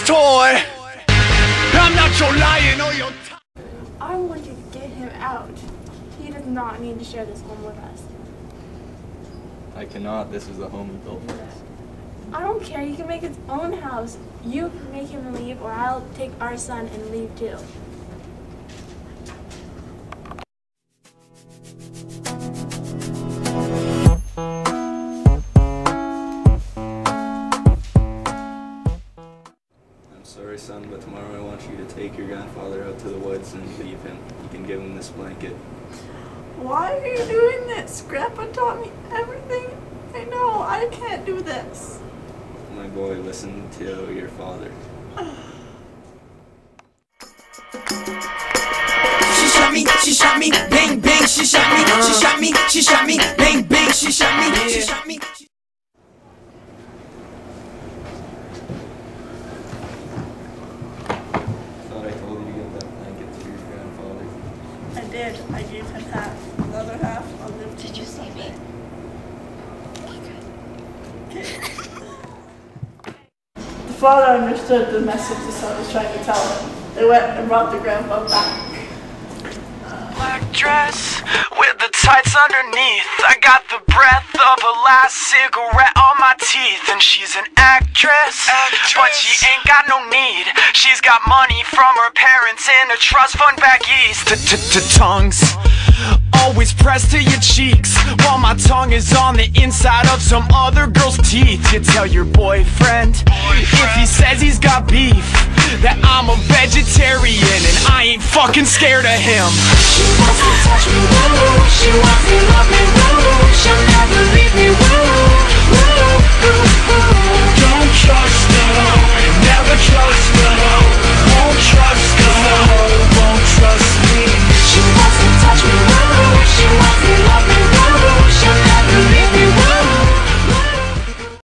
toy. I'm not your lion or your I want you to get him out. He does not need to share this home with us. I cannot. This is the home he built for us. I don't care. He can make his own house. You can make him leave, or I'll take our son and leave too. I'm sorry, son, but tomorrow I want you to take your grandfather out to the woods and leave him. You can give him this blanket. Why are you doing this? Grandpa taught me everything I know. I can't do this. My boy, listen to your father. She shot me, bang bang, she shot me, bang bang, she shot me. Thought I told you to give that blanket to your grandfather. I did. I gave him half. The other half, I'll live. Did you see me? The father understood the message the son was trying to tell him. They went and brought the grandpa back. Black dress with the tights underneath. I got the breath of a last cigarette on my teeth. And she's an actress, but she ain't got no need. She's got money from her parents in a trust fund back east. Tongues always pressed to your cheeks, while my tongue is on the inside of some other girl's teeth. You tell your boyfriend if he says he's got beef that I'm a vegetarian and I ain't fucking scared of him. She wants to touch me, woo. She wants to love me, woo.